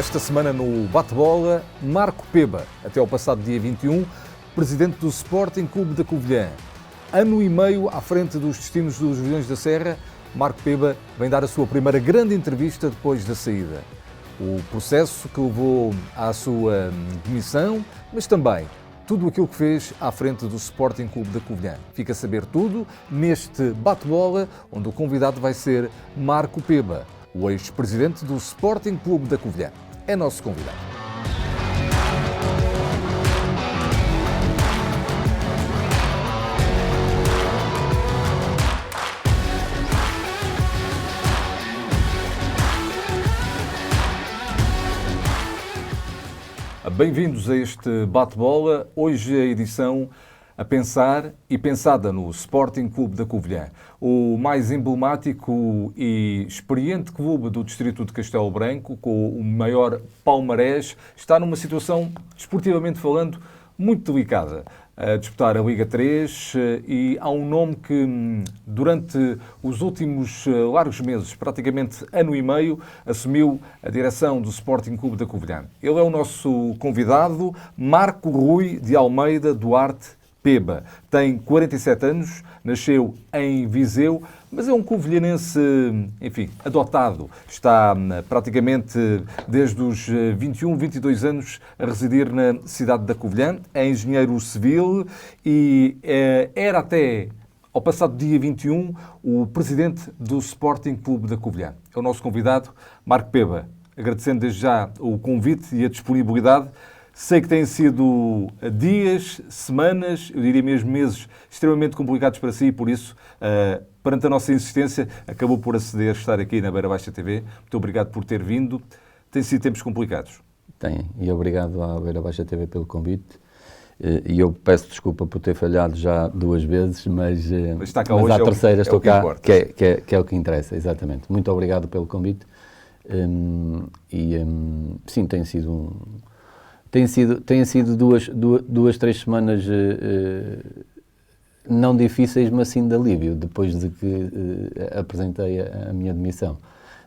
Esta semana no Bate-Bola, Marco Peba, até ao passado dia 21, presidente do Sporting Clube da Covilhã. Ano e meio à frente dos destinos dos Vilhões da Serra, Marco Peba vem dar a sua primeira grande entrevista depois da saída. O processo que levou à sua demissão, mas também tudo aquilo que fez à frente do Sporting Clube da Covilhã. Fica a saber tudo neste Bate-Bola, onde o convidado vai ser Marco Peba, o ex-presidente do Sporting Clube da Covilhã. É nosso convidado. Bem-vindos a este Bate-Bola. Hoje a edição a pensar e pensada no Sporting Clube da Covilhã, o mais emblemático e experiente clube do distrito de Castelo Branco, com o maior palmarés, está numa situação, desportivamente falando, muito delicada. A disputar a Liga 3 e há um nome que durante os últimos largos meses, praticamente ano e meio, assumiu a direção do Sporting Clube da Covilhã. Ele é o nosso convidado, Marco Rui de Almeida Duarte Peba. Tem 47 anos, nasceu em Viseu, mas é um covilhanense, enfim, adotado. Está praticamente desde os 21, 22 anos a residir na cidade da Covilhã, é engenheiro civil e era até ao passado dia 21 o presidente do Sporting Clube da Covilhã. É o nosso convidado, Marco Peba. Agradecendo desde já o convite e a disponibilidade. Sei que têm sido dias, semanas, eu diria mesmo meses, extremamente complicados para si e por isso, perante a nossa insistência, acabou por aceder a estar aqui na Beira Baixa TV. Muito obrigado por ter vindo. Tem sido tempos complicados. Tem, e obrigado à Beira Baixa TV pelo convite. E eu peço desculpa por ter falhado já 2 vezes, mas está cá hoje, à terceira estou cá, importa. que é o que interessa, exatamente. Muito obrigado pelo convite. Sim, têm sido duas, 3 semanas não difíceis, mas sim de alívio, depois de que apresentei a minha demissão.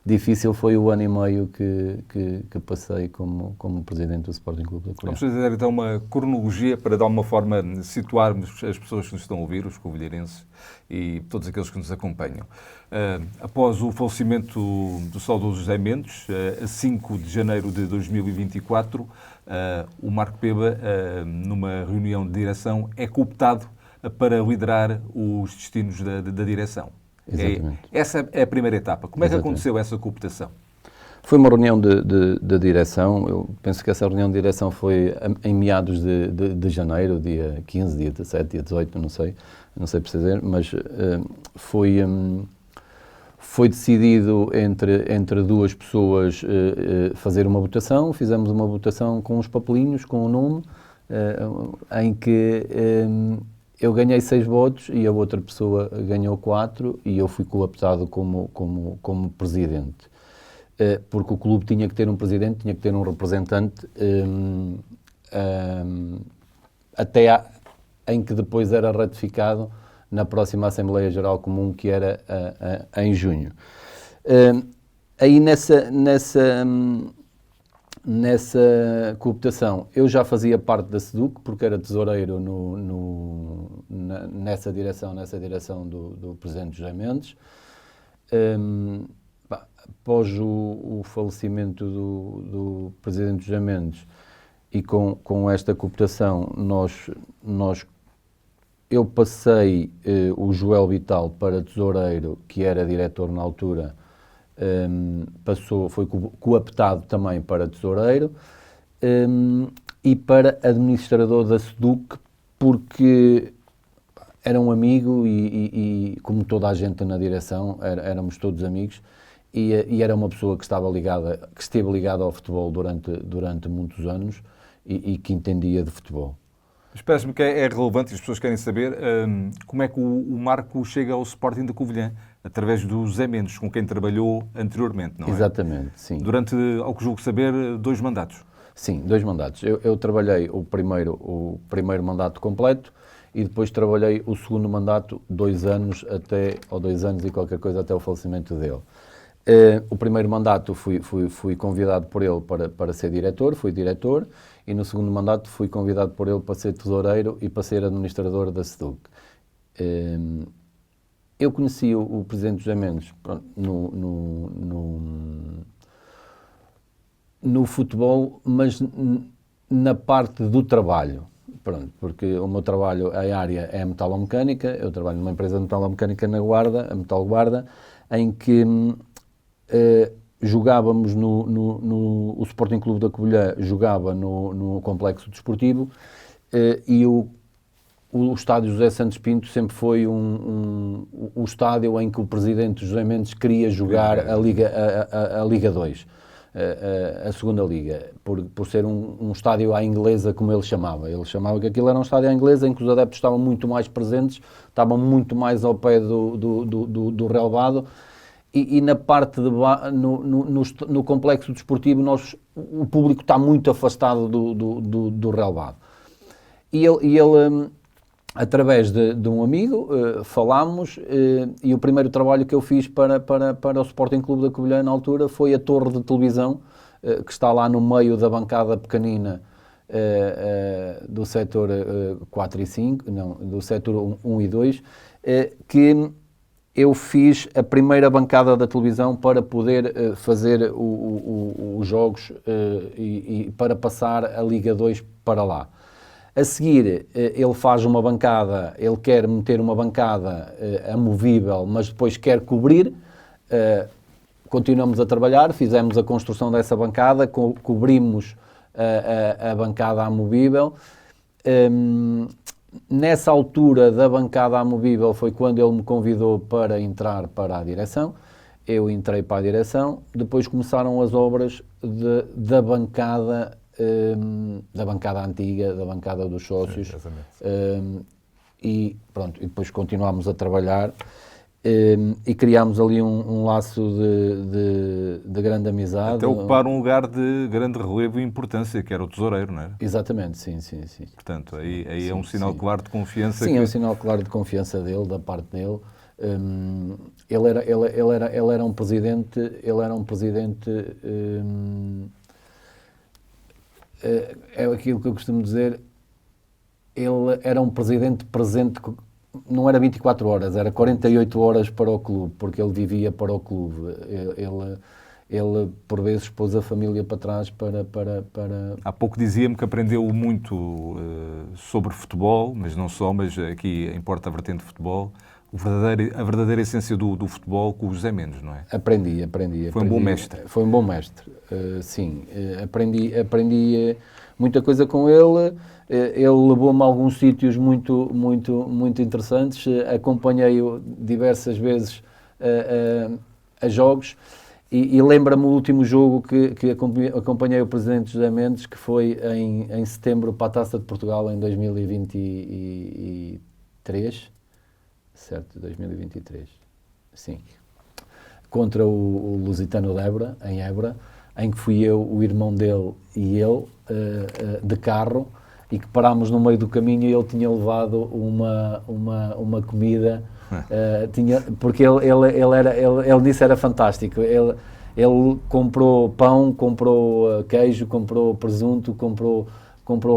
Difícil foi o ano e meio que passei como presidente do Sporting Clube da Covilhã. Vamos fazer então uma cronologia para, de alguma forma, situarmos as pessoas que nos estão a ouvir, os covilhanenses e todos aqueles que nos acompanham. Após o falecimento do saudoso José Mendes, a 5 de janeiro de 2024, o Marco Peba, numa reunião de direção, é cooptado para liderar os destinos da direção. Exatamente. Essa é a primeira etapa. Como é que Exatamente. aconteceu essa cooptação? Foi uma reunião de direção. Eu penso que essa reunião de direção foi em meados de janeiro, dia 15, dia 17, dia 18, não sei precisar, mas foi decidido entre 2 pessoas fazer uma votação. Fizemos uma votação com os papelinhos, com o nome, em que eu ganhei 6 votos e a outra pessoa ganhou 4 e eu fui cooptado como presidente. Porque o clube tinha que ter um presidente, tinha que ter um representante, até em que depois era ratificado na próxima Assembleia Geral Comum, que era em junho. Aí nessa cooptação, eu já fazia parte da SEDUC, porque era tesoureiro nessa direção do presidente José Mendes. Após o falecimento do presidente José Mendes e com esta cooptação, eu passei o Joel Vital para tesoureiro, que era diretor na altura, foi cooptado também para tesoureiro e para administrador da SEDUC, porque era um amigo e como toda a gente na direção, éramos todos amigos e era uma pessoa que esteve ligada ao futebol durante muitos anos e que entendia de futebol. Mas parece-me que é relevante e as pessoas querem saber como é que o Marco chega ao Sporting da Covilhã, através do José Mendes, com quem trabalhou anteriormente, não é? Exatamente, sim. Durante, ao que julgo saber, 2 mandatos. Sim, 2 mandatos. Eu trabalhei o primeiro mandato completo e depois trabalhei o segundo mandato 2 anos ou 2 anos e qualquer coisa até o falecimento dele. O primeiro mandato fui convidado por ele para ser diretor, fui diretor, e no segundo mandato fui convidado por ele para ser tesoureiro e para ser administrador da SEDUC. Eu conheci o presidente José Mendes no futebol, mas na parte do trabalho. Pronto, porque o meu trabalho, a área é a metalomecânica, eu trabalho numa empresa de metalomecânica na Guarda, a Metal Guarda, em que jogávamos o Sporting Clube da Covilhã jogava no complexo desportivo, e o estádio José Santos Pinto sempre foi o estádio em que o presidente José Mendes queria jogar a Liga 2, a segunda Liga, por ser um estádio à inglesa, como ele chamava. Ele chamava que aquilo era um estádio à inglesa em que os adeptos estavam muito mais presentes, estavam muito mais ao pé do relvado, e na parte no complexo desportivo o público está muito afastado do relvado. E ele através de um amigo, falámos, e o primeiro trabalho que eu fiz para o Sporting Clube da Covilhã na altura foi a torre de televisão, que está lá no meio da bancada pequenina do setor 4 e 5, não, do setor 1 e 2, que eu fiz a primeira bancada da televisão para poder fazer os jogos e para passar a Liga 2 para lá. A seguir, ele faz uma bancada, ele quer meter uma bancada amovível, mas depois quer cobrir. Continuamos a trabalhar, fizemos a construção dessa bancada, cobrimos a bancada amovível. Nessa altura da bancada amovível foi quando ele me convidou para entrar para a direção. Eu entrei para a direção, depois começaram as obras da bancada antiga, da bancada dos sócios. E pronto, e depois continuámos a trabalhar e criámos ali um laço de grande amizade. Até ocupar um lugar de grande relevo e importância, que era o tesoureiro, não era? Exatamente, sim. Portanto, aí é um sinal claro de confiança. Sim, é um sinal claro de confiança dele, da parte dele. Ele era um presidente, é aquilo que eu costumo dizer, ele era um presidente presente, não era 24 horas, era 48 horas para o clube, porque ele vivia para o clube. Ele por vezes pôs a família para trás para... Há pouco dizia-me que aprendeu muito sobre futebol, mas não só, mas aqui importa a vertente de futebol, a verdadeira essência do futebol com o José Mendes, não é? Aprendi. Foi um bom mestre. Foi um bom mestre, sim. Aprendi muita coisa com ele. Ele levou-me a alguns sítios muito interessantes. Acompanhei-o diversas vezes a jogos. E lembra-me o último jogo que acompanhei o presidente José Mendes, que foi em setembro para a Taça de Portugal em 2023. Certo, 2023, sim, contra o Lusitano de Évora, em Évora, em que fui eu, o irmão dele e ele, de carro, e que parámos no meio do caminho e ele tinha levado uma comida, porque ele disse era fantástico, ele comprou pão, comprou queijo, comprou presunto, comprou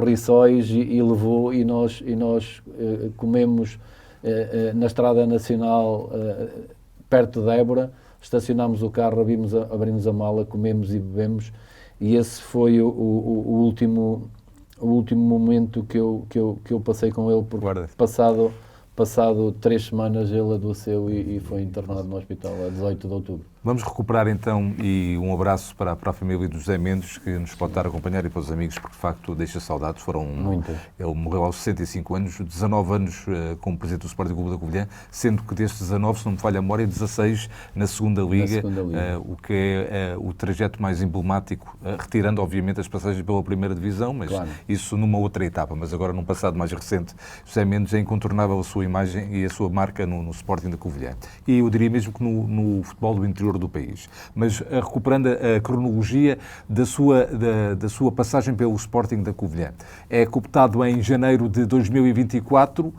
rissóis e levou, e nós comemos na Estrada Nacional, perto de Évora, estacionámos o carro, abrimos a mala, comemos e bebemos, e esse foi o último momento que eu passei com ele, porque passado 3 semanas ele adoeceu e foi internado no hospital a 18 de outubro. Vamos recuperar então, e um abraço para a família do José Mendes, que nos pode estar a acompanhar, e para os amigos, porque de facto deixa saudades. Ele morreu aos 65 anos, 19 anos como presidente do Sporting Clube da Covilhã, sendo que destes 19, se não me falha a memória, 16 na segunda Liga, o que é o trajeto mais emblemático, retirando obviamente as passagens pela primeira divisão, mas claro, isso numa outra etapa. Mas agora, num passado mais recente, José Mendes é incontornável a sua imagem e a sua marca no Sporting da Covilhã. E eu diria mesmo que no futebol do interior do país. Mas recuperando a cronologia da sua passagem pelo Sporting da Covilhã. É cooptado em janeiro de 2024,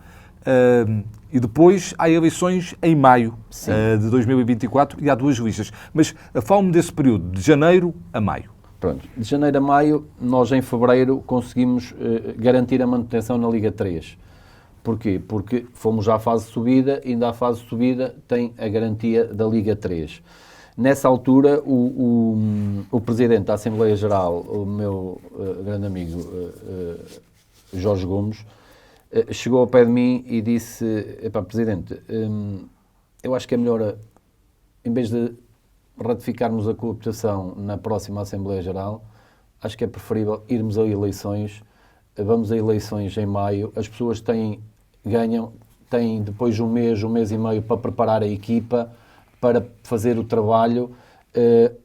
e depois há eleições em maio de 2024 e há duas listas. Mas fala-me desse período, de janeiro a maio. Pronto, de janeiro a maio, nós em fevereiro conseguimos garantir a manutenção na Liga 3. Porquê? Porque fomos já à fase de subida, e ainda à fase de subida tem a garantia da Liga 3. Nessa altura, o Presidente da Assembleia Geral, o meu grande amigo Jorge Gomes, chegou ao pé de mim e disse: "Epá, Presidente, eu acho que é melhor, em vez de ratificarmos a cooptação na próxima Assembleia Geral, acho que é preferível irmos a eleições. Vamos a eleições em maio, as pessoas têm depois de um mês e meio para preparar a equipa, para fazer o trabalho,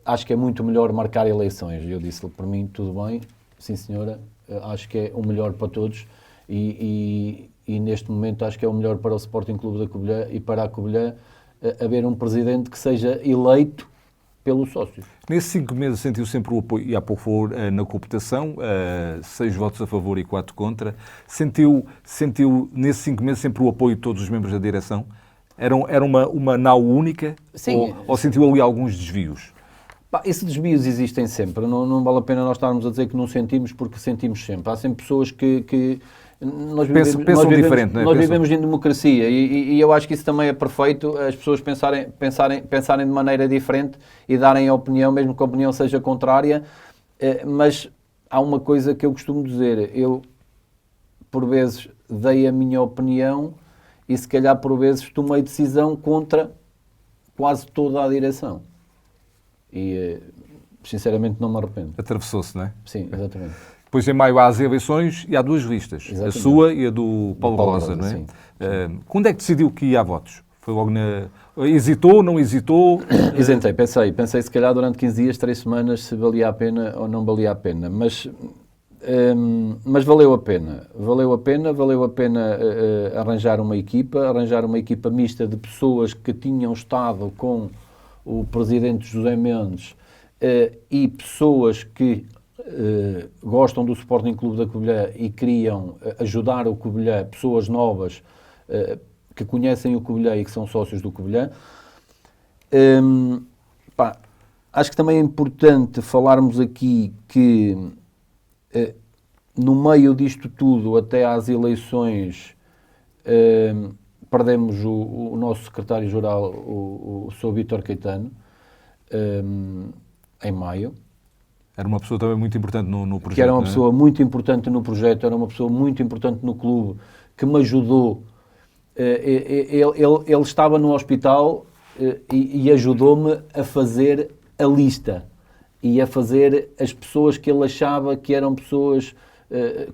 acho que é muito melhor marcar eleições." E eu disse-lhe: "Por mim, tudo bem, sim senhora, acho que é o melhor para todos e neste momento acho que é o melhor para o Sporting Clube da Covilhã e para a Covilhã haver um presidente que seja eleito pelos sócios." Nesses 5 meses sentiu sempre o apoio, e há pouco falou na cooptação, 6 votos a favor e 4 contra. Sentiu nesses 5 meses sempre o apoio de todos os membros da direção? Era uma nau única? Sim. Ou sentiu ali alguns desvios? Esses desvios existem sempre, não vale a pena nós estarmos a dizer que não sentimos, porque sentimos sempre. Há sempre pessoas que nós vivemos em democracia e eu acho que isso também é perfeito, as pessoas pensarem de maneira diferente e darem a opinião, mesmo que a opinião seja contrária, mas há uma coisa que eu costumo dizer: eu por vezes dei a minha opinião e se calhar por vezes tomei decisão contra quase toda a direção. E, sinceramente, não me arrependo. Atravessou-se, não é? Sim, exatamente. Depois, em maio, há as eleições e há duas listas. Exatamente. A sua e a do Paulo Rosa, não é? Sim. Quando é que decidiu que ia a votos? Foi logo Hesitou, não hesitou? Isentei, pensei se calhar durante 15 dias, 3 semanas, se valia a pena ou não valia a pena. Mas valeu a pena. Valeu a pena arranjar uma equipa mista de pessoas que tinham estado com o Presidente José Mendes e pessoas que gostam do Sporting Clube da Covilhã e queriam ajudar o Covilhã, pessoas novas que conhecem o Covilhã e que são sócios do Covilhã. Acho que também é importante falarmos aqui que no meio disto tudo, até às eleições, perdemos o nosso secretário-geral, o Sr. Vítor Caetano, em maio. Era uma pessoa também muito importante no projeto. Que era uma pessoa muito importante no projeto, era uma pessoa muito importante no clube, que me ajudou. Ele estava no hospital e ajudou-me a fazer a lista e a fazer as pessoas que ele achava que eram pessoas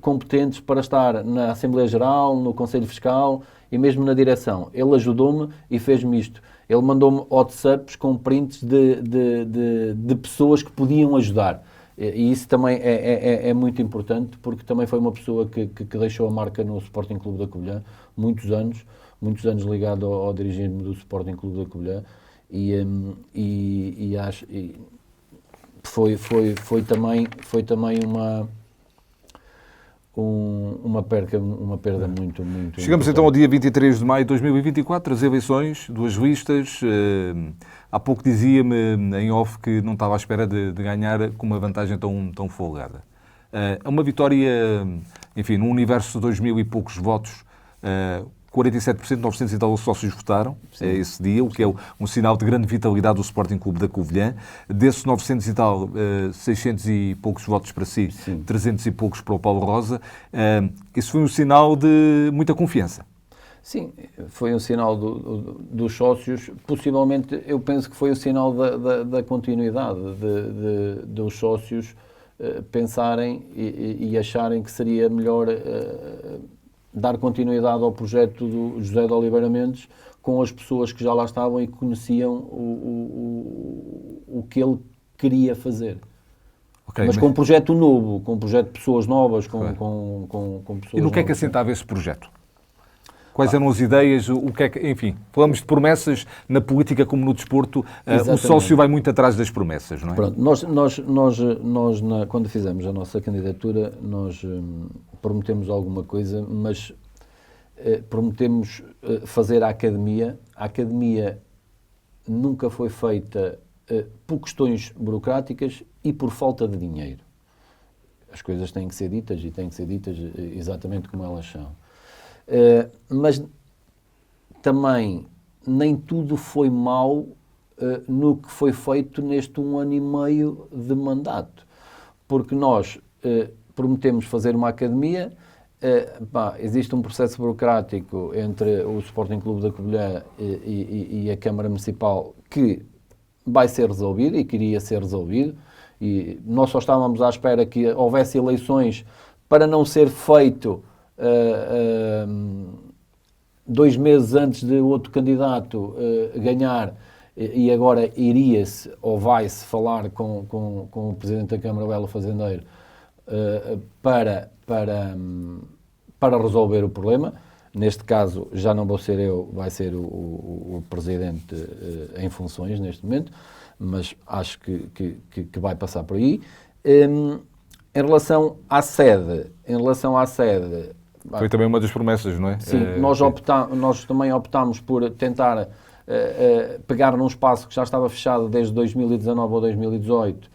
competentes para estar na Assembleia Geral, no Conselho Fiscal e mesmo na direção. Ele ajudou-me e fez-me isto. Ele mandou-me WhatsApps com prints de pessoas que podiam ajudar. E isso também é muito importante, porque também foi uma pessoa que deixou a marca no Sporting Clube da Covilhã, muitos anos ligado ao dirigir-me do Sporting Clube da Covilhã, e acho foi também uma perda muito Chegamos importante. então ao dia 23 de maio de 2024, as eleições, duas listas. Há pouco dizia-me em off que não estava à espera de ganhar com uma vantagem tão folgada. É uma vitória, enfim, num universo de 2.000 e poucos votos, 47%, 900 e tal sócios votaram esse dia, o que é um sinal de grande vitalidade do Sporting Clube da Covilhã. Desses 900 e tal, 600 e poucos votos para si, sim, 300 e poucos para o Paulo Rosa. Isso foi um sinal de muita confiança. Sim, foi um sinal dos sócios. Possivelmente, eu penso que foi o sinal da continuidade, dos sócios pensarem e acharem que seria melhor dar continuidade ao projeto do José de Oliveira Mendes com as pessoas que já lá estavam e que conheciam o que ele queria fazer. Okay, mas com um projeto novo, com um projeto de pessoas novas, com pessoas. E no que é que assentava esse projeto? Quais eram as ideias? O que é que, enfim, falamos de promessas na política como no desporto. O sócio vai muito atrás das promessas, não é? Pronto, nós quando fizemos a nossa candidatura, nós prometemos alguma coisa, mas prometemos fazer a academia. A academia nunca foi feita por questões burocráticas e por falta de dinheiro. As coisas têm que ser ditas e têm que ser ditas exatamente como elas são. Mas também nem tudo foi mau no que foi feito neste 1 ano e meio de mandato. Porque nós prometemos fazer uma academia, existe um processo burocrático entre o Sporting Clube da Covilhã e a Câmara Municipal que vai ser resolvido e queria ser resolvido, e nós só estávamos à espera que houvesse eleições para não ser feito 2 meses antes de outro candidato ganhar, e agora iria-se ou vai-se falar com o Presidente da Câmara, Belo Fazendeiro, para resolver o problema. Neste caso, já não vou ser eu, vai ser o Presidente em funções neste momento, mas acho que vai passar por aí. Em relação à sede... Foi também uma das promessas, não é? Sim, nós também optámos por tentar pegar num espaço que já estava fechado desde 2019 ou 2018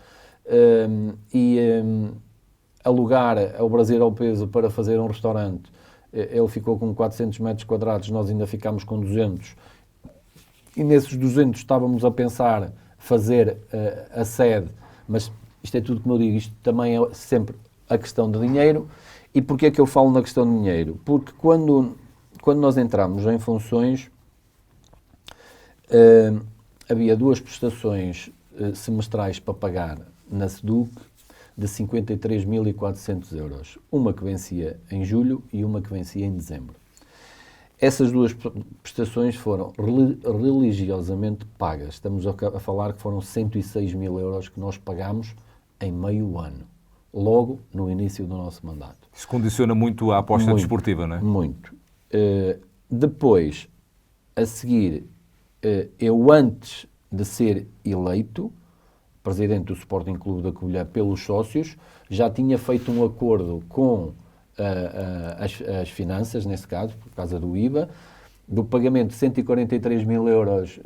e alugar ao Brasil ao Peso para fazer um restaurante. Ele ficou com 400 metros quadrados, nós ainda ficámos com 200. E nesses 200 estávamos a pensar fazer a sede, mas isto é tudo como eu digo, isto também é sempre a questão de dinheiro. E porquê é que eu falo na questão de dinheiro? Porque quando nós entramos em funções, havia 2 prestações semestrais para pagar na SEDUC de 53.400 euros. Uma que vencia em julho e uma que vencia em dezembro. Essas 2 prestações foram religiosamente pagas. Estamos a falar que foram 106.000 euros que nós pagámos em meio ano, logo no início do nosso mandato. Isso condiciona muito a aposta desportiva, não é? Muito. Depois, a seguir, eu antes de ser eleito Presidente do Sporting Clube da Covilhã pelos sócios, já tinha feito um acordo com as finanças, nesse caso, por causa do IVA, do pagamento de 143.000 euros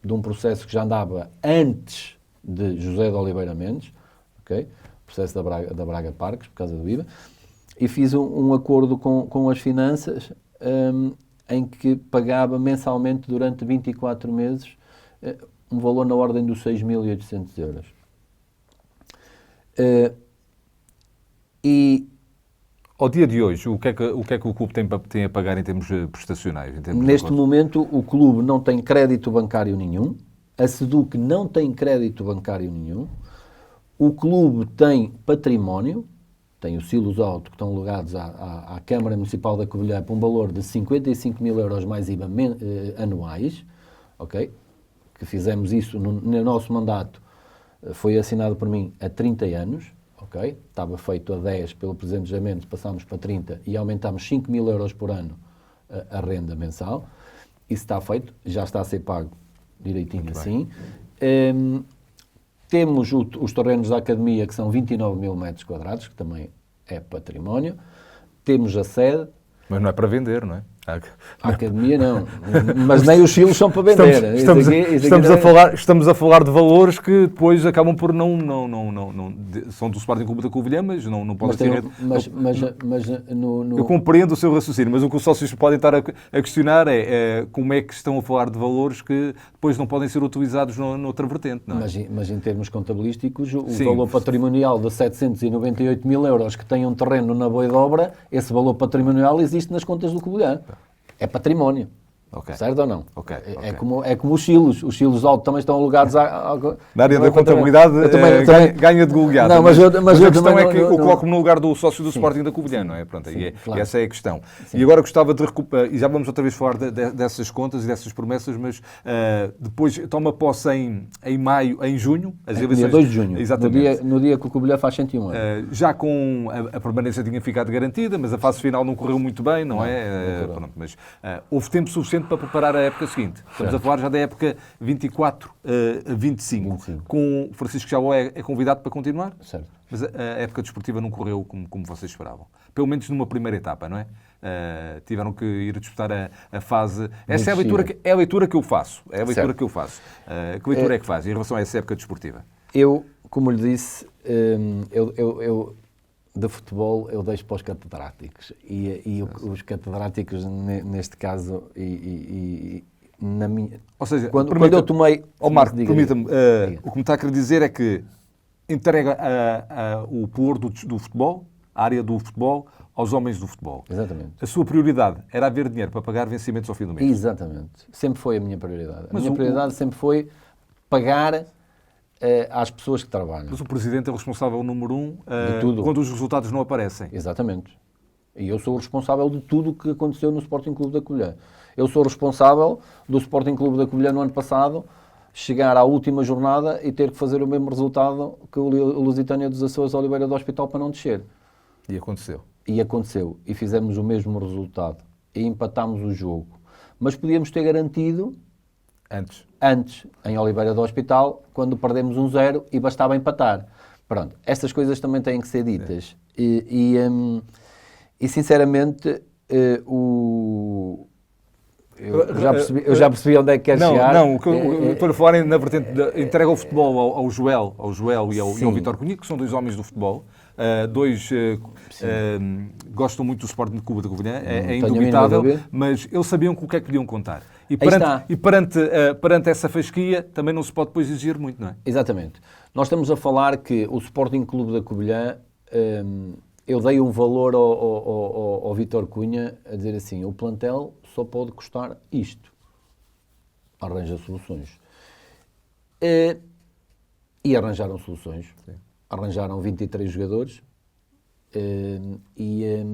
de um processo que já andava antes de José de Oliveira Mendes, okay? Processo da Braga Parques, por causa do IVA, e fiz um acordo com as finanças em que pagava mensalmente durante 24 meses um valor na ordem dos 6.800 euros. E ao dia de hoje, o que é que o clube tem a pagar em termos prestacionais? Neste momento, o clube não tem crédito bancário nenhum, a SEDUC não tem crédito bancário nenhum, o clube tem património, tem os silos auto que estão alugados à Câmara Municipal da Covilhã por um valor de 55.000 euros mais IVA anuais, ok? Que fizemos isso no nosso mandato, foi assinado por mim há 30 anos, ok? Estava feito a 10 pelo Presidente José Mendes, passámos para 30 e aumentámos 5.000 euros por ano a renda mensal. Isso está feito, já está a ser pago direitinho assim. Temos os terrenos da academia, que são 29.000 metros quadrados, que também é património. Temos a sede. Mas não é para vender, não é? A academia não, mas nem os silos são para vender. Estamos a falar de valores que depois acabam por não são do Sporting Clube da Covilhã, mas não podem ser... Eu compreendo o seu raciocínio, mas o que os sócios podem estar a questionar é como é que estão a falar de valores que depois não podem ser utilizados noutra vertente, não é? Mas em termos contabilísticos, o valor patrimonial de 798.000 euros que tem um terreno na Boidobra, esse valor patrimonial existe nas contas do Covilhã. É património. Okay. Certo ou não? Okay. É como os silos. Os silos auto também estão alugados na área da contabilidade, ganha de goleada. Mas a questão é que eu coloco-me no lugar do sócio do Sporting da Covilhã, não é? Pronto, claro. E essa é a questão. Sim. E agora gostava de recuperar, e já vamos outra vez falar dessas contas e dessas promessas, mas depois toma posse em junho, as eleições... Dia 2 de junho, exatamente. No dia que o Covilhã faz 101 anos. Já com a permanência tinha ficado garantida, mas a fase final não correu muito bem, não é? Pronto, mas houve tempo suficiente para preparar a época seguinte. Estamos a falar já da época 24 a 25. Com Francisco Jaló é convidado para continuar? Certo. Mas a época desportiva não correu como vocês esperavam. Pelo menos numa primeira etapa, não é? Tiveram que ir disputar a fase... Essa é a leitura que eu faço. É a leitura que eu faço. Que leitura é que faz em relação a essa época desportiva? Eu, como lhe disse, eu de futebol eu deixo para os catedráticos. E os catedráticos, neste caso, na minha... Ou seja, quando eu tomei... Marco, permita-me, o que me está a querer dizer é que entrega o pelour do futebol, a área do futebol, aos homens do futebol. Exatamente. A sua prioridade era haver dinheiro para pagar vencimentos ao fim do mês. Exatamente. Sempre foi a minha prioridade. A minha prioridade sempre foi pagar às pessoas que trabalham. Mas o Presidente é o responsável número 1 de tudo. Quando os resultados não aparecem. Exatamente. E eu sou o responsável de tudo o que aconteceu no Sporting Clube da Covilhã. Eu sou o responsável do Sporting Clube da Covilhã no ano passado chegar à última jornada e ter que fazer o mesmo resultado que o Lusitânia dos Açores Oliveira do Hospital para não descer. E aconteceu. E aconteceu. E fizemos o mesmo resultado. E empatámos o jogo. Mas podíamos ter garantido... Antes, em Oliveira do Hospital, quando perdemos 1-0 e bastava empatar. Pronto. Estas coisas também têm que ser ditas. E sinceramente, eu já percebi onde é que quer chegar. Não, estou a falar na vertente de entrega ao futebol ao Joel e ao Vítor Cunha, que são dois homens do futebol. Gostam muito do Sporting Clube da Covilhã, é indubitável, mas eles sabiam com o que é que podiam contar. E perante essa fasquia também não se pode depois exigir muito, não é? Exatamente. Nós estamos a falar que o Sporting Clube da Covilhã, eu dei um valor ao Vítor Cunha a dizer assim, o plantel só pode custar isto. Arranja soluções. E arranjaram soluções. Sim. Arranjaram 23 jogadores e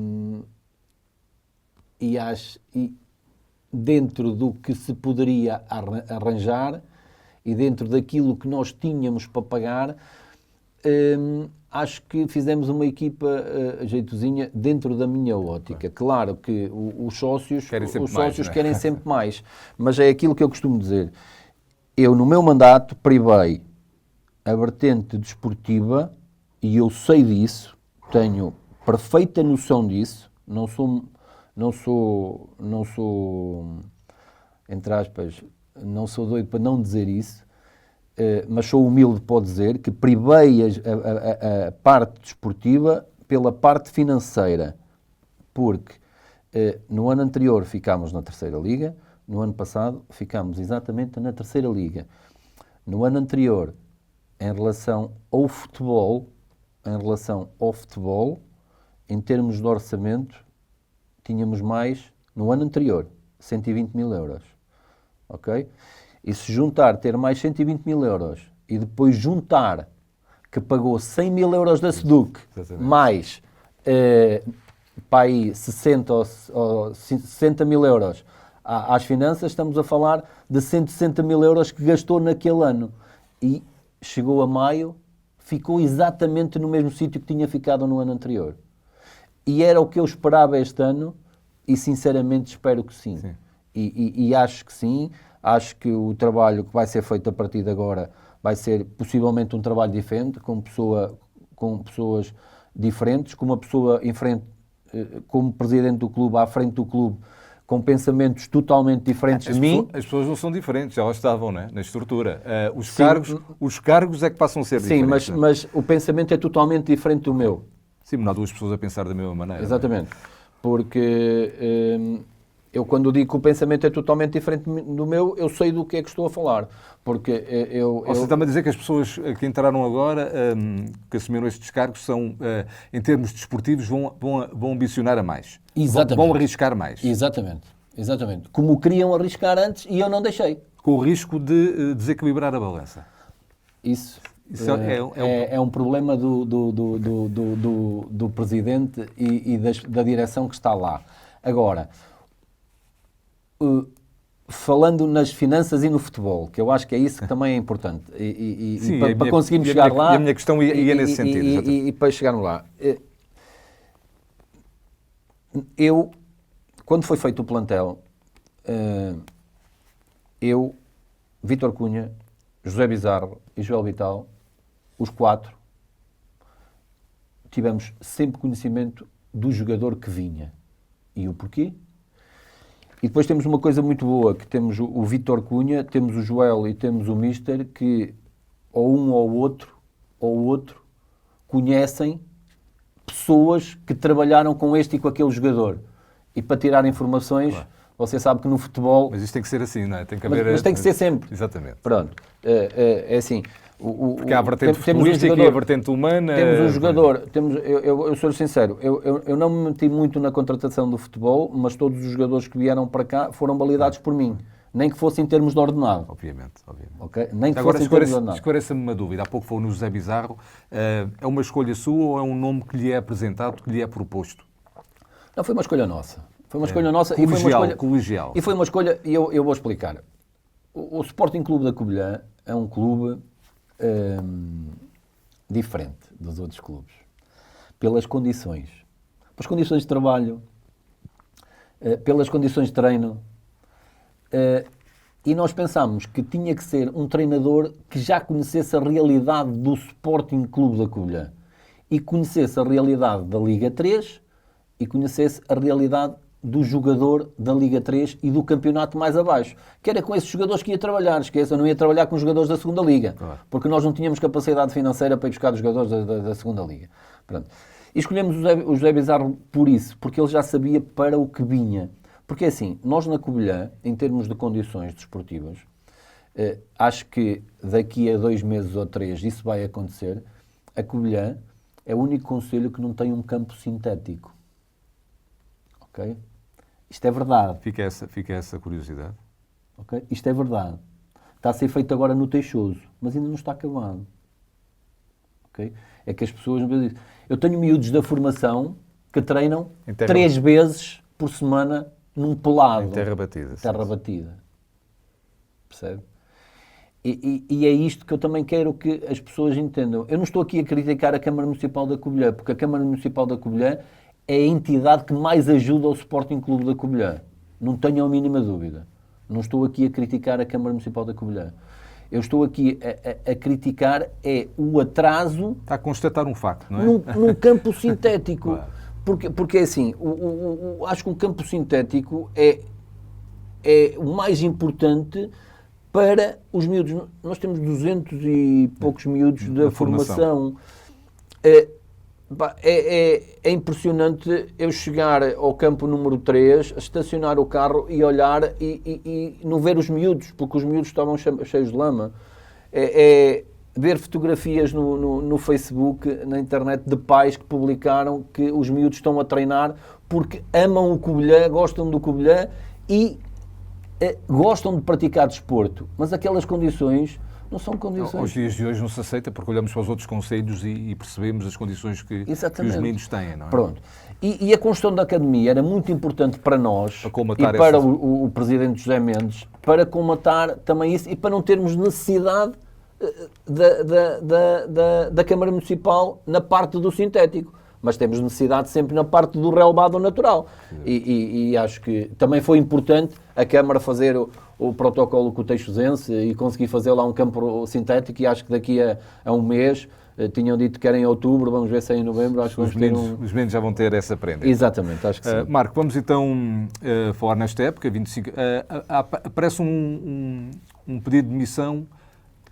dentro do que se poderia arranjar e dentro daquilo que nós tínhamos para pagar, acho que fizemos uma equipa jeitozinha dentro da minha ótica. Claro que os sócios querem sempre mais, mas é aquilo que eu costumo dizer. Eu, no meu mandato, privei a vertente desportiva e eu sei disso, tenho perfeita noção disso, não sou, entre aspas, não sou doido para não dizer isso, mas sou humilde para dizer que privei a parte desportiva pela parte financeira, porque no ano anterior ficámos na terceira liga, no ano passado ficámos exatamente na terceira liga. No ano anterior, em relação ao futebol, em termos de orçamento, tínhamos mais, no ano anterior, 120 mil euros. Ok? E se juntar, ter mais 120 mil euros e depois juntar que pagou 100 mil euros da SEDUC, mais para aí 60 ou 60 mil euros às finanças, estamos a falar de 160 mil euros que gastou naquele ano. E chegou a maio, ficou exatamente no mesmo sítio que tinha ficado no ano anterior. E era o que eu esperava este ano e sinceramente espero que sim. E acho que sim. Acho que o trabalho que vai ser feito a partir de agora vai ser possivelmente um trabalho diferente, com pessoas diferentes, com uma pessoa em frente, como presidente do clube, à frente do clube, com pensamentos totalmente diferentes de mim. As pessoas não são diferentes, elas estavam, né, na estrutura. Os cargos é que passam a ser diferentes. Sim, mas o pensamento é totalmente diferente do meu. Sim, mas não há duas pessoas a pensar da mesma maneira. Exatamente. Não é? Porque eu, quando digo que o pensamento é totalmente diferente do meu, eu sei do que é que estou a falar. Porque Você está-me a dizer que as pessoas que entraram agora, que assumiram estes cargos, são, em termos desportivos, vão ambicionar a mais. Exatamente. Vão arriscar mais. Exatamente. Como queriam arriscar antes e eu não deixei. Com o risco de desequilibrar a balança. Isso é um problema do presidente e da direção que está lá. Agora, falando nas finanças e no futebol, que eu acho que é isso que também é importante, Sim, para conseguirmos chegar lá... E a minha questão ia nesse sentido. E para chegarmos lá. Eu, quando foi feito o plantel, eu, Vítor Cunha, José Bizarro e Joel Vital, os quatro, tivemos sempre conhecimento do jogador que vinha. E o porquê? E depois temos uma coisa muito boa, que temos o Vítor Cunha, temos o Joel e temos o Mister, que ou um ou outro conhecem pessoas que trabalharam com este e com aquele jogador. E para tirar informações, claro, você sabe que no futebol... Mas isto tem que ser assim, não é? Tem que haver... mas tem que ser sempre. Exatamente. Pronto. É assim... Porque há a vertente futebolística e a vertente humana... Temos um jogador... Eu sou sincero, eu não me meti muito na contratação do futebol, mas todos os jogadores que vieram para cá foram validados por mim. Nem que fosse em termos de ordenado. Obviamente. Okay? Nem que agora, fosse em termos de ordenado. Esclareça-me uma dúvida. Há pouco falou no José Bizarro. É uma escolha sua ou é um nome que lhe é apresentado, que lhe é proposto? Não, foi uma escolha nossa. Foi uma escolha nossa. Colegial. E foi uma escolha, e eu vou explicar. O Sporting Clube da Covilhã é um clube diferente dos outros clubes. Pelas condições de trabalho, pelas condições de treino. E nós pensámos que tinha que ser um treinador que já conhecesse a realidade do Sporting Clube da Covilhã e conhecesse a realidade da Liga 3 e conhecesse a realidade do jogador da Liga 3 e do campeonato mais abaixo. Que era com esses jogadores que ia trabalhar. Esqueça, eu não ia trabalhar com os jogadores da segunda Liga, claro, porque nós não tínhamos capacidade financeira para ir buscar os jogadores da segunda Liga. Pronto. E escolhemos o José Bizarro por isso, porque ele já sabia para o que vinha. Porque assim, nós na Covilhã, em termos de condições desportivas, acho que daqui a 2 meses ou 3 isso vai acontecer. A Covilhã é o único concelho que não tem um campo sintético. Ok? Isto é verdade. Fica essa curiosidade. Ok? Isto é verdade. Está a ser feito agora no Teixoso, mas ainda não está acabado. Ok? É que as pessoas... Eu tenho miúdos da formação que treinam 3 vezes por semana num pelado. Em terra batida. Terra batida. Percebe? E é isto que eu também quero que as pessoas entendam. Eu não estou aqui a criticar a Câmara Municipal da Covilhã, porque a Câmara Municipal da Covilhã é a entidade que mais ajuda o Sporting Clube da Covilhã. Não tenham a mínima dúvida. Não estou aqui a criticar a Câmara Municipal da Covilhã. Eu estou aqui a criticar o atraso... Está a constatar um facto, não é? Num campo sintético. Claro. Porque é assim, acho que um campo sintético é o mais importante para os miúdos. Nós temos 200 e poucos miúdos da formação. É impressionante eu chegar ao campo número 3, estacionar o carro e olhar e não ver os miúdos, porque os miúdos estavam cheios de lama. Ver fotografias no Facebook, na internet, de pais que publicaram que os miúdos estão a treinar porque amam o Covilhã, gostam do Covilhã e gostam de praticar desporto. Mas aquelas condições não são condições... Aos dias de hoje não se aceita porque olhamos para os outros concelhos e percebemos as condições que os meninos têm, não é? Pronto. E a construção da academia era muito importante para nós e para o Presidente José Mendes, para colmatar também isso e para não termos necessidade da Câmara Municipal na parte do sintético, mas temos necessidade sempre na parte do relevado natural. E acho que também foi importante a Câmara fazer o protocolo com o Teixosense e conseguir fazer lá um campo sintético, e acho que daqui a um mês, tinham dito que era em outubro, vamos ver se é em novembro, acho que os meninos já vão ter essa prenda. Exatamente, acho que sim. Marco, vamos então falar nesta época, 25, aparece um pedido de demissão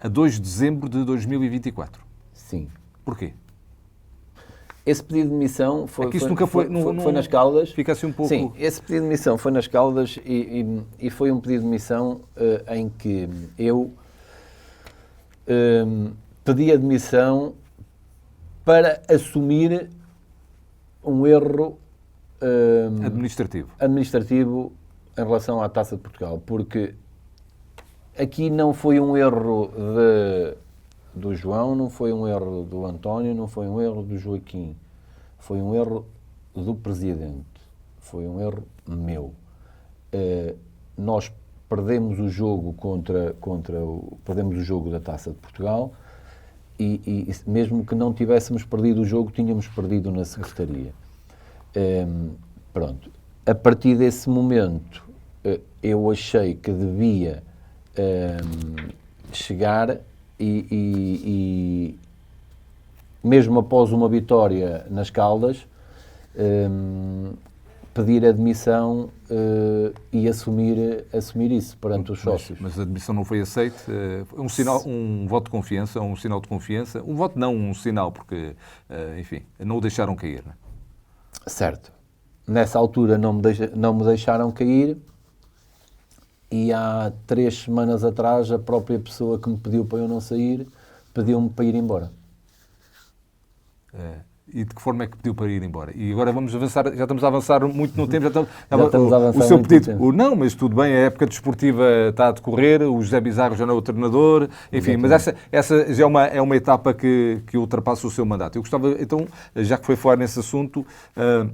a 2 de dezembro de 2024. Sim. Porquê? Esse pedido de demissão foi nas Caldas. Fica assim um pouco... Sim, esse pedido de demissão foi nas Caldas e foi um pedido de demissão em que eu pedi a demissão para assumir um erro administrativo em relação à Taça de Portugal, porque aqui não foi um erro do João, não foi um erro do António, não foi um erro do Joaquim, foi um erro do Presidente, foi um erro meu. Nós perdemos o jogo perdemos o jogo da Taça de Portugal e mesmo que não tivéssemos perdido o jogo, tínhamos perdido na Secretaria. Pronto. A partir desse momento, eu achei que devia chegar e mesmo após uma vitória nas Caldas, pedir admissão e assumir isso perante os sócios. Mas a admissão não foi aceita. Um sinal, um voto de confiança, um sinal de confiança. Um voto não, um sinal, porque, enfim, não o deixaram cair. Não é? Certo. Nessa altura não me deixaram cair e há 3 semanas atrás a própria pessoa que me pediu para eu não sair pediu-me para ir embora. E de que forma é que pediu para ir embora? E agora vamos avançar, já estamos a avançar muito no tempo, já estamos a avançar o seu muito pedido, não, mas tudo bem, a época desportiva está a decorrer, o José Bizarro já não é o treinador, enfim, exatamente. Mas essa já é uma etapa que ultrapassa o seu mandato. Eu gostava, então, já que foi falar nesse assunto,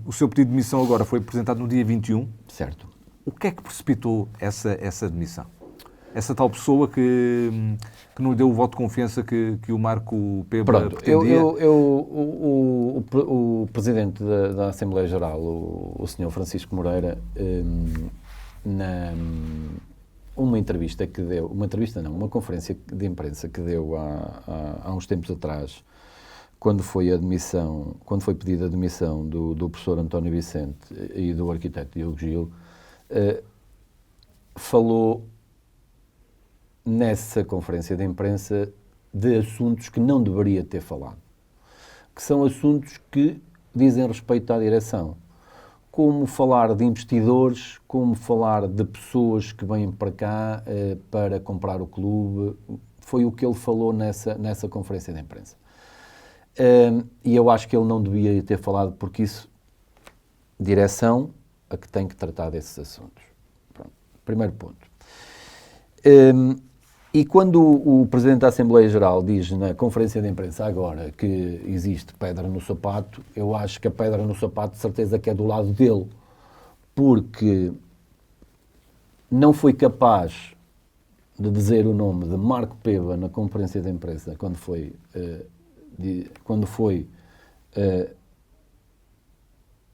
o seu pedido de demissão agora foi apresentado no dia 21. Certo. O que é que precipitou essa demissão? Essa tal pessoa que não lhe deu o voto de confiança que o Marco Peba pretendia? O presidente da Assembleia Geral, o Sr. Francisco Moreira, uma conferência de imprensa que deu há uns tempos atrás, quando foi pedida a admissão do professor António Vicente e do arquiteto Diogo Gil, falou nessa conferência de imprensa de assuntos que não deveria ter falado, que são assuntos que dizem respeito à direção, como falar de investidores, como falar de pessoas que vêm para cá para comprar o clube. Foi o que ele falou nessa conferência de imprensa. E eu acho que ele não devia ter falado, porque isso, direção, a que tem que tratar desses assuntos. Pronto. Primeiro ponto. E quando o Presidente da Assembleia Geral diz na conferência de imprensa agora que existe pedra no sapato, eu acho que a pedra no sapato de certeza que é do lado dele, porque não foi capaz de dizer o nome de Marco Peba na conferência de imprensa quando foi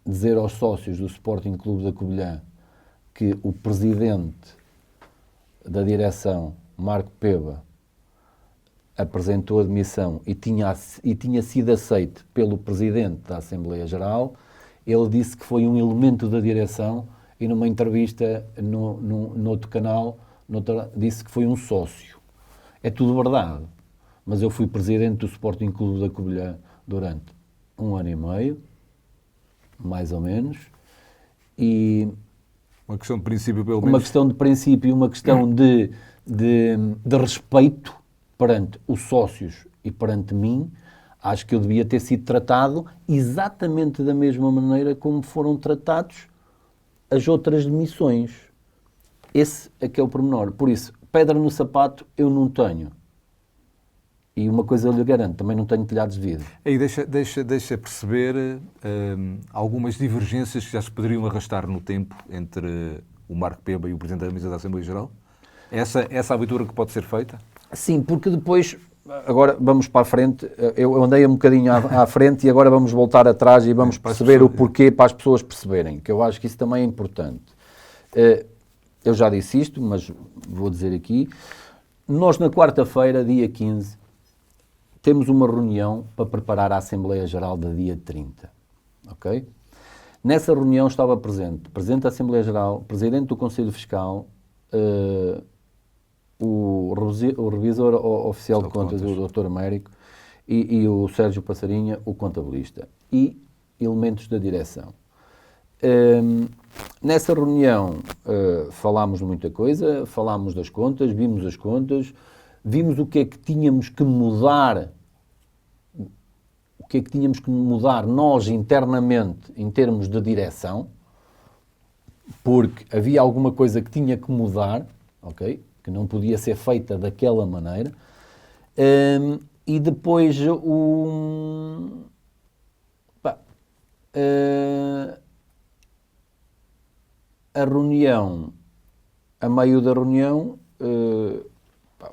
dizer aos sócios do Sporting Clube da Covilhã que o Presidente da direção, Marco Peba, apresentou a admissão e tinha sido aceito pelo Presidente da Assembleia Geral. Ele disse que foi um elemento da direção e numa entrevista no outro canal disse que foi um sócio. É tudo verdade, mas eu fui Presidente do Sporting Clube da Covilhã durante 1 ano e meio, mais ou menos, e... Uma questão de princípio, pelo menos. Uma questão de princípio e uma questão de respeito perante os sócios e perante mim. Acho que eu devia ter sido tratado exatamente da mesma maneira como foram tratados as outras demissões. Esse é que é o pormenor. Por isso, pedra no sapato eu não tenho. E uma coisa eu lhe garanto, também não tenho telhados de vidro. Aí deixa perceber algumas divergências que já se poderiam arrastar no tempo entre o Marco Peba e o Presidente da Mesa da Assembleia Geral? Essa a leitura que pode ser feita? Sim, porque depois, agora vamos para a frente, eu andei um bocadinho à frente e agora vamos voltar atrás e vamos perceber o porquê para as pessoas perceberem, que eu acho que isso também é importante. Eu já disse isto, mas vou dizer aqui. Nós na quarta-feira, dia 15, temos uma reunião para preparar a Assembleia Geral do dia 30, ok? Nessa reunião estava presente o Presidente da Assembleia Geral, Presidente do Conselho Fiscal, o Revisor Oficial de Contas, o Dr. Américo, e o Sérgio Passarinha, o Contabilista, e elementos da direção. Nessa reunião falámos de muita coisa, falámos das contas, vimos as contas, vimos o que é que tínhamos que mudar, nós internamente em termos de direção, porque havia alguma coisa que tinha que mudar, ok? Que não podia ser feita daquela maneira, e depois a reunião, a meio da reunião,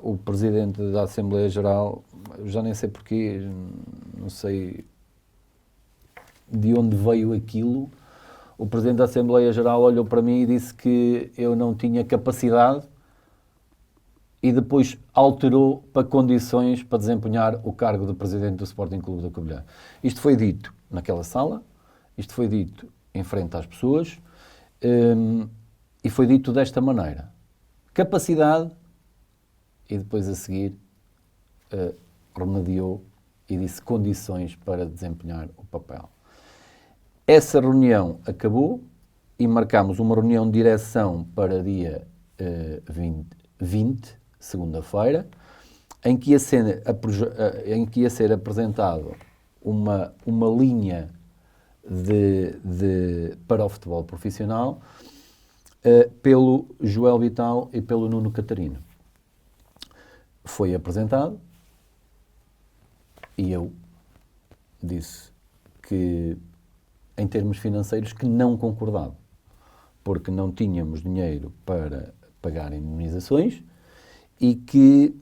o Presidente da Assembleia Geral, já nem sei porquê, não sei de onde veio aquilo, o Presidente da Assembleia Geral olhou para mim e disse que eu não tinha capacidade e depois alterou para condições para desempenhar o cargo de presidente do Sporting Clube da Covilhã. Isto foi dito naquela sala, isto foi dito em frente às pessoas, e foi dito desta maneira. Capacidade, e depois a seguir remediou e disse condições para desempenhar o papel. Essa reunião acabou e marcámos uma reunião de direção para dia 20, segunda-feira, em que ia ser apresentado uma linha para o futebol profissional pelo Joel Vital e pelo Nuno Catarino. Foi apresentado e eu disse que, em termos financeiros, que não concordava, porque não tínhamos dinheiro para pagar indemnizações e que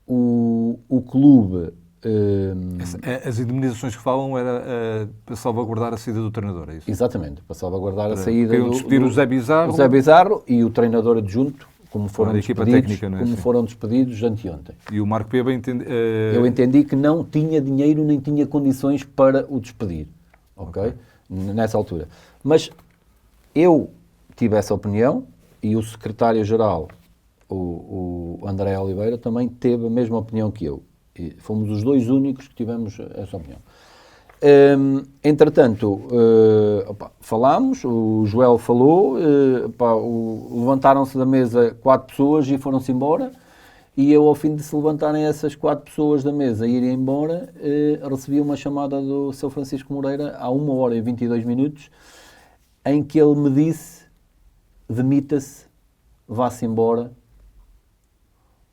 o clube... As indemnizações que falam era para salvaguardar a saída do treinador, é isso? Exatamente, para salvaguardar a saída do despedir o Zé Bizarro. O Zé Bizarro e o treinador adjunto, como foram equipa despedidos, técnica, não é? como foram despedidos anteontem. E o Marco Peba Eu entendi que não tinha dinheiro nem tinha condições para o despedir, ok? Nessa altura. Mas eu tive essa opinião e o secretário-geral, o André Oliveira, também teve a mesma opinião que eu. E fomos os dois únicos que tivemos essa opinião. Entretanto, falámos, o Joel falou, levantaram-se da mesa 4 pessoas e foram-se embora, e eu, ao fim de se levantarem essas 4 pessoas da mesa e irem embora, recebi uma chamada do Sr. Francisco Moreira há 1h22, em que ele me disse: demita-se, vá-se embora,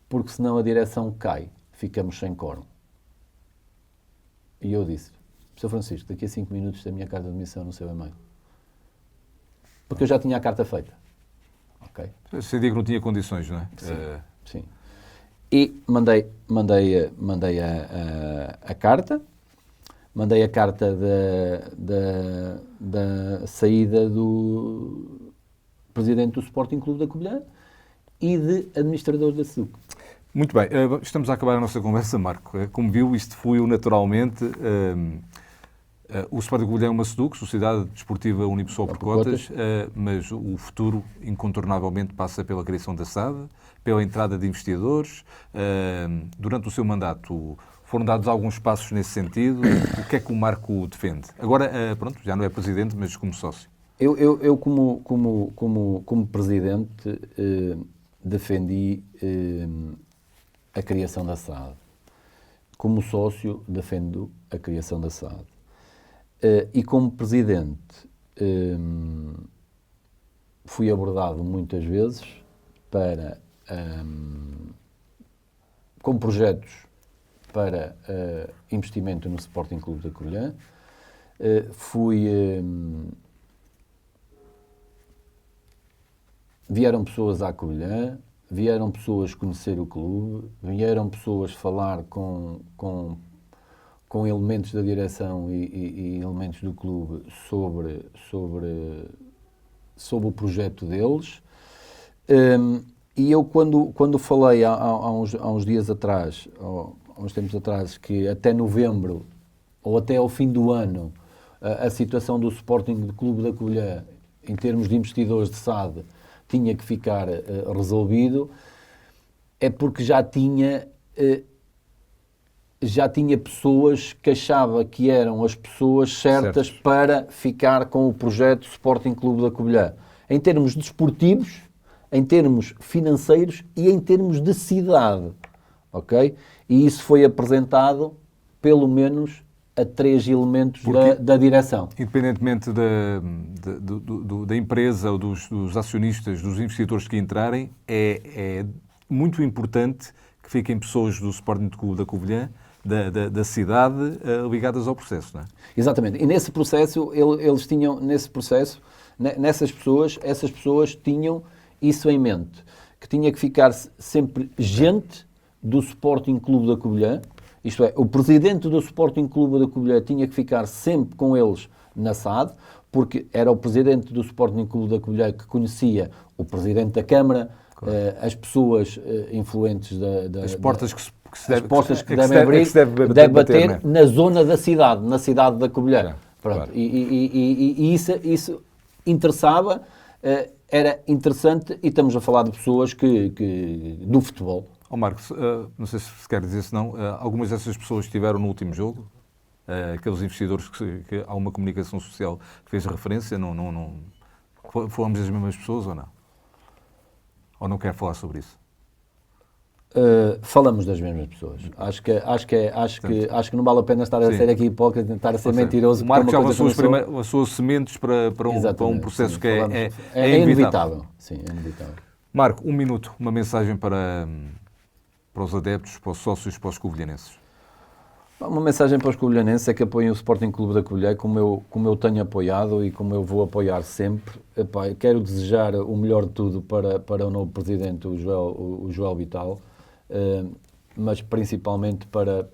porque senão a direção cai, ficamos sem quórum. E eu disse: Sr. Francisco, daqui a 5 minutos tem a minha carta de demissão no seu e-mail. Porque eu já tinha a carta feita. Ok? Você diz que não tinha condições, não é? Sim. Sim. E mandei a carta. Mandei a carta da saída do presidente do Sporting Clube da Covilhã e de administrador da SUC. Muito bem. Estamos a acabar a nossa conversa, Marco. Como viu, isto fluiu naturalmente. O Sporting Clube é uma SEDUC, Sociedade Desportiva Unipessoal por Cotas, mas o futuro, incontornavelmente, passa pela criação da SAD, pela entrada de investidores. Durante o seu mandato foram dados alguns passos nesse sentido. O que é que o Marco defende? Agora, pronto, já não é presidente, mas como sócio. Eu como presidente, defendi a criação da SAD. Como sócio, defendo a criação da SAD. E como presidente, fui abordado muitas vezes com projetos para investimento no Sporting Clube da Covilhã. Vieram pessoas à Covilhã, vieram pessoas conhecer o clube, vieram pessoas falar com elementos da direção e elementos do clube sobre o projeto deles. E eu, quando falei há uns dias atrás, há uns tempos atrás, que até novembro ou até ao fim do ano a situação do Sporting Clube da Covilhã, em termos de investidores de SAD, tinha que ficar resolvido, é porque já tinha pessoas que achava que eram as pessoas certas para ficar com o projeto Sporting Clube da Covilhã. Em termos desportivos, em termos financeiros e em termos de cidade. Ok? E isso foi apresentado, pelo menos, a 3 elementos da direção. Independentemente da empresa ou dos acionistas, dos investidores que entrarem, é muito importante que fiquem pessoas do Sporting Clube da Covilhã, da cidade, ligadas ao processo, não é? Exatamente. E nesse processo, eles tinham, essas pessoas tinham isso em mente, que tinha que ficar sempre gente do Sporting Clube da Covilhã, isto é, o presidente do Sporting Clube da Covilhã tinha que ficar sempre com eles na SAD, porque era o presidente do Sporting Clube da Covilhã que conhecia o presidente da Câmara, Claro. As pessoas influentes As portas que devem abrir, deve bater na zona da cidade, na cidade da Covilhã. Claro. E isso interessava, era interessante, e estamos a falar de pessoas do futebol. Marcos, não sei se quer dizer, se não, algumas dessas pessoas estiveram no último jogo, aqueles investidores que há uma comunicação social que fez referência, não fomos as mesmas pessoas ou não? Ou não quer falar sobre isso? Falamos das mesmas pessoas. Acho que não vale a pena estar a ser aqui hipócrita, tentar a ser mentiroso. O Marcos já lançou sementes para um processo que é inevitável. Sim, é inevitável. Marco, um minuto, uma mensagem para os adeptos, para os sócios, para os covilhanenses. Uma mensagem para os covilhanenses é que apoiem o Sporting Clube da Covilhã como eu tenho apoiado e como eu vou apoiar sempre. Quero desejar o melhor de tudo para o novo presidente, o Joel Vital, mas principalmente para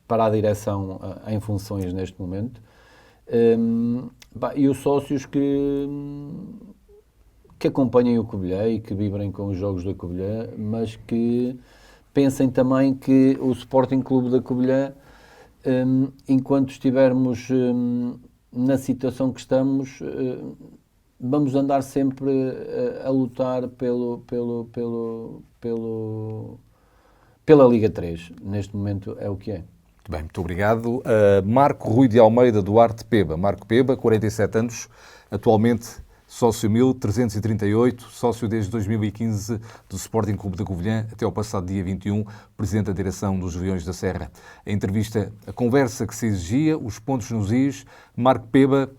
a direção em funções neste momento. E os sócios que acompanhem o Covilhã e que vibrem com os jogos da Covilhã, mas que pensem também que o Sporting Clube da Covilhã, enquanto estivermos na situação que estamos, vamos andar sempre a lutar pela Liga 3. Neste momento é o que é. Muito bem, muito obrigado. Marco Rui de Almeida Duarte Peba. Marco Peba, 47 anos, atualmente sócio 1338, sócio desde 2015 do Sporting Clube da Covilhã, até ao passado dia 21, presidente da direção dos Leões da Serra. A conversa que se exigia, os pontos nos is. Marco Peba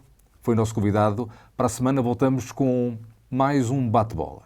foi nosso convidado. Para a semana voltamos com mais um bate-bola.